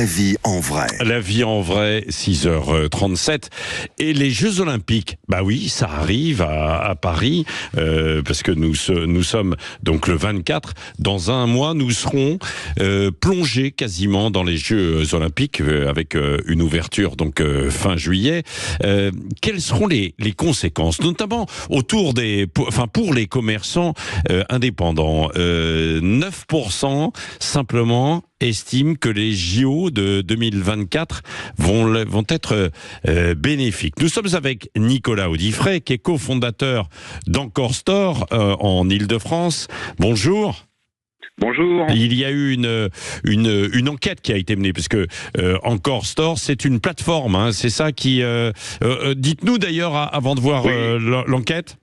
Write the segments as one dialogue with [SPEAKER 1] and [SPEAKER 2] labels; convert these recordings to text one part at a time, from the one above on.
[SPEAKER 1] La vie en vrai.
[SPEAKER 2] La vie en vrai, 6h37. Et les Jeux Olympiques, bah oui, ça arrive à Paris, parce que nous sommes donc le 24. Dans un mois, nous serons plongés quasiment dans les Jeux Olympiques, avec une ouverture donc fin juillet. Quelles seront les conséquences, notamment pour les commerçants indépendants? 9% simplement estime que les JO de 2024 vont être bénéfiques. Nous sommes avec Nicolas Audifray, qui est cofondateur d'Encore Store en Île-de-France. Bonjour.
[SPEAKER 3] Bonjour.
[SPEAKER 2] Il y a eu une enquête qui a été menée, parce que Encore Store, c'est une plateforme, hein, c'est ça qui... dites-nous d'ailleurs, avant de voir l'enquête.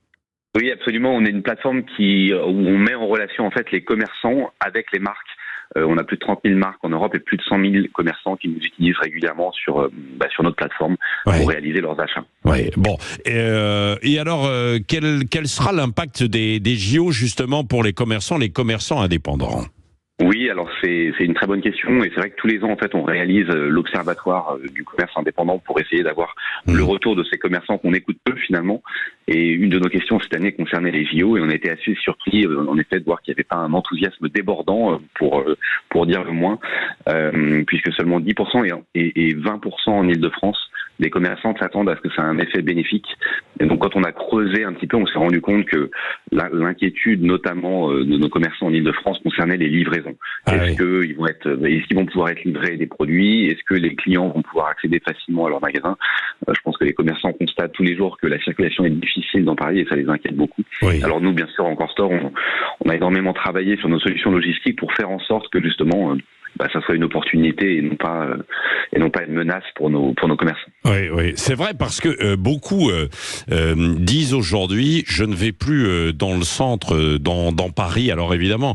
[SPEAKER 3] Oui, absolument. On est une plateforme où on met en relation en fait les commerçants avec les marques. On a plus de 30 000 marques en Europe et plus de 100 000 commerçants qui nous utilisent régulièrement sur notre plateforme pour réaliser leurs achats.
[SPEAKER 2] Ouais. Bon. Et alors, quel sera l'impact des JO justement pour les commerçants indépendants?
[SPEAKER 3] Oui, alors c'est une très bonne question, et c'est vrai que tous les ans en fait on réalise l'observatoire du commerce indépendant pour essayer d'avoir le retour de ces commerçants qu'on écoute peu finalement. Et une de nos questions cette année concernait les JO, et on a été assez surpris en effet de voir qu'il n'y avait pas un enthousiasme débordant pour dire le moins, puisque seulement 10% et 20% en Île-de-France des commerçants s'attendent à ce que ça ait un effet bénéfique. Et donc quand on a creusé un petit peu, on s'est rendu compte que l'inquiétude notamment de nos commerçants en Île-de-France concernait les livraisons. Est-ce qu'ils vont pouvoir être livrés des produits? Est-ce que les clients vont pouvoir accéder facilement à leur magasin? Je pense que les commerçants constatent tous les jours que la circulation est difficile dans Paris, et ça les inquiète beaucoup. Oui. Alors nous, bien sûr, Encore Store, on a énormément travaillé sur nos solutions logistiques pour faire en sorte que justement ça soit une opportunité et non pas une menace pour nos commerçants.
[SPEAKER 2] Oui, c'est vrai, parce que beaucoup disent aujourd'hui, je ne vais plus dans le centre, dans Paris. Alors évidemment,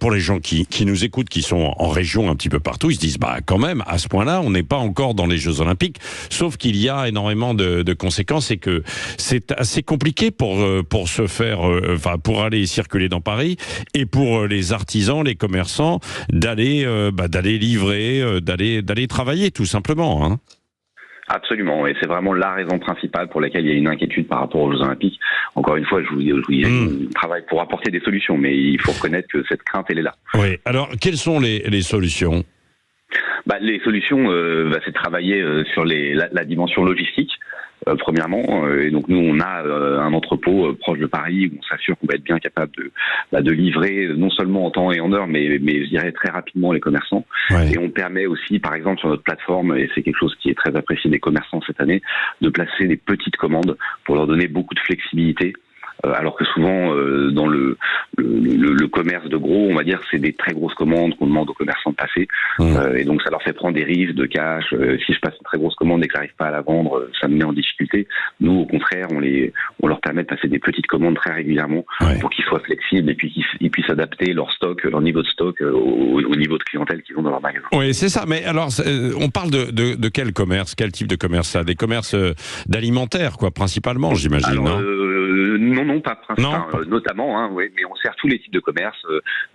[SPEAKER 2] pour les gens qui nous écoutent, qui sont en région un petit peu partout, ils se disent, quand même, à ce point-là, on n'est pas encore dans les Jeux Olympiques. Sauf qu'il y a énormément de conséquences, et que c'est assez compliqué pour se faire, pour aller circuler dans Paris, et pour les artisans, les commerçants, d'aller livrer, d'aller travailler tout simplement, hein.
[SPEAKER 3] Absolument, et c'est vraiment la raison principale pour laquelle il y a une inquiétude par rapport aux Jeux Olympiques. Encore une fois, je vous dis, on travaille pour apporter des solutions, mais il faut reconnaître que cette crainte, elle est là.
[SPEAKER 2] Oui. Alors, quelles sont les solutions?
[SPEAKER 3] Les solutions, c'est de travailler sur la dimension logistique. Premièrement, et donc nous on a un entrepôt proche de Paris où on s'assure qu'on va être bien capable de livrer non seulement en temps et en heure, mais je dirais très rapidement les commerçants. Ouais. Et on permet aussi, par exemple sur notre plateforme, et c'est quelque chose qui est très apprécié des commerçants cette année, de placer des petites commandes pour leur donner beaucoup de flexibilité. Alors que souvent dans le commerce de gros, on va dire, c'est des très grosses commandes qu'on demande aux commerçants de passer, et donc ça leur fait prendre des risques de cash. Si je passe une très grosse commande et que j'arrive pas à la vendre, ça me met en difficulté. Nous, au contraire, on leur permet de passer des petites commandes très régulièrement, pour qu'ils soient flexibles et puis qu'ils puissent adapter leur stock, leur niveau de stock au niveau de clientèle qu'ils ont dans leur magasin.
[SPEAKER 2] Oui, c'est ça. Mais alors, on parle de quel commerce, quel type de commerce ça? Des commerces d'alimentaire, quoi, principalement, j'imagine.
[SPEAKER 3] Non, pas principalement, notamment, mais on sert tous les types de commerce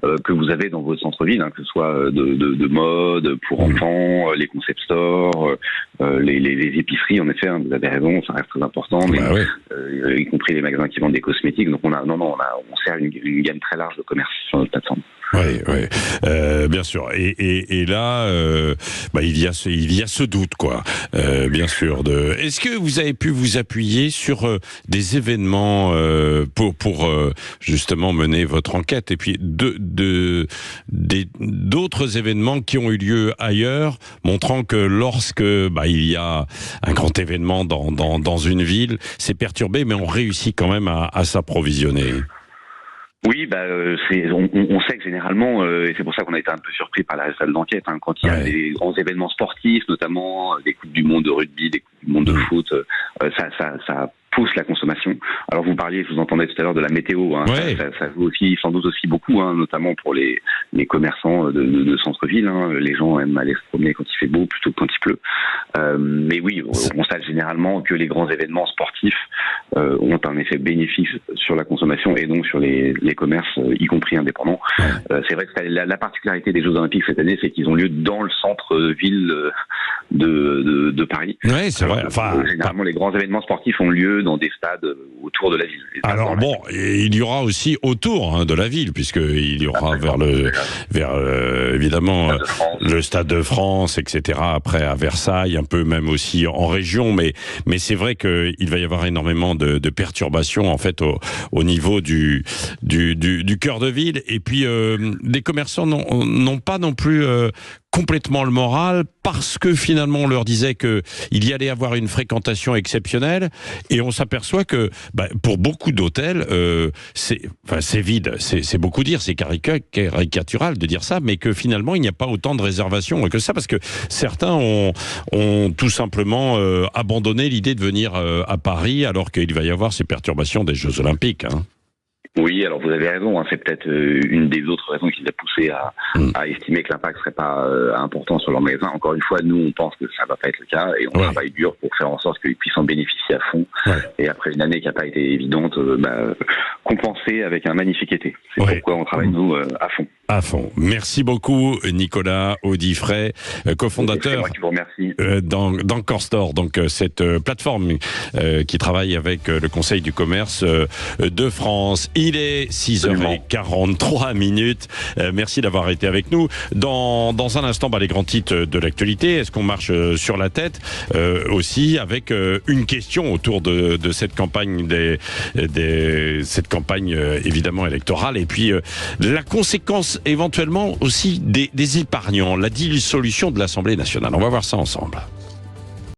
[SPEAKER 3] que vous avez dans votre centre-ville, que ce soit de mode, pour enfants, les concept stores, les épiceries, en effet, vous avez raison, ça reste très important, mais y compris les magasins qui vendent des cosmétiques. Donc on sert une gamme très large de commerce sur notre plateforme.
[SPEAKER 2] Oui, bien sûr. Et là, il y a ce doute, quoi. Bien sûr. Est-ce que vous avez pu vous appuyer sur des événements pour justement mener votre enquête, et puis d'autres événements qui ont eu lieu ailleurs, montrant que lorsque il y a un grand événement dans une ville, c'est perturbé, mais on réussit quand même à s'approvisionner?
[SPEAKER 3] Oui, on sait que généralement, et c'est pour ça qu'on a été un peu surpris par la résultat de l'enquête, quand il y a des grands événements sportifs, notamment des coupes du monde de rugby, des coupes du monde de foot, ça pousse la consommation. Alors vous parliez, je vous entendais tout à l'heure de la météo, hein.
[SPEAKER 2] Ouais.
[SPEAKER 3] Ça joue aussi, sans doute aussi beaucoup, hein, notamment pour les commerçants de centre-ville. Hein. Les gens aiment aller se promener quand il fait beau plutôt que quand il pleut. Mais oui, on constate généralement que les grands événements sportifs ont un effet bénéfique sur la consommation et donc sur les commerces, y compris indépendants. C'est vrai que la particularité des Jeux Olympiques cette année, c'est qu'ils ont lieu dans le centre-ville de Paris.
[SPEAKER 2] Oui, c'est vrai. Enfin,
[SPEAKER 3] généralement, les grands événements sportifs ont lieu dans des stades autour de la ville.
[SPEAKER 2] Alors bon, il y aura aussi autour de la ville, puisqu'il y aura évidemment le Stade de France, etc. Après à Versailles, un peu même aussi en région, mais c'est vrai qu'il va y avoir énormément de perturbations en fait au niveau du cœur de ville. Et puis les commerçants n'ont pas non plus complètement le moral, parce que finalement on leur disait que il y allait avoir une fréquentation exceptionnelle, et on s'aperçoit que pour beaucoup d'hôtels c'est vide, c'est beaucoup dire, c'est caricatural de dire ça, mais que finalement il n'y a pas autant de réservations que ça, parce que certains ont tout simplement abandonné l'idée de venir à Paris, alors qu'il va y avoir ces perturbations des Jeux Olympiques, hein.
[SPEAKER 3] Oui, alors vous avez raison, hein, c'est peut-être une des autres raisons qui les a poussés à estimer que l'impact serait pas important sur leur magasin. Encore une fois, nous on pense que ça va pas être le cas et on travaille dur pour faire en sorte qu'ils puissent en bénéficier à fond. Et après une année qui n'a pas été évidente, compenser avec un magnifique été. C'est pourquoi on travaille nous à fond.
[SPEAKER 2] À fond. Merci beaucoup Nicolas Audifray, cofondateur.
[SPEAKER 3] C'est moi qui vous remercie.
[SPEAKER 2] Dans Corstore, donc cette plateforme qui travaille avec le Conseil du commerce de France. Il est 6h43 minutes. Merci d'avoir été avec nous. Dans un instant, les grands titres de l'actualité. Est-ce qu'on marche sur la tête aussi, avec une question autour de cette campagne cette campagne évidemment électorale, et puis la conséquence éventuellement aussi des épargnants, la dissolution de l'Assemblée nationale. On va voir ça ensemble.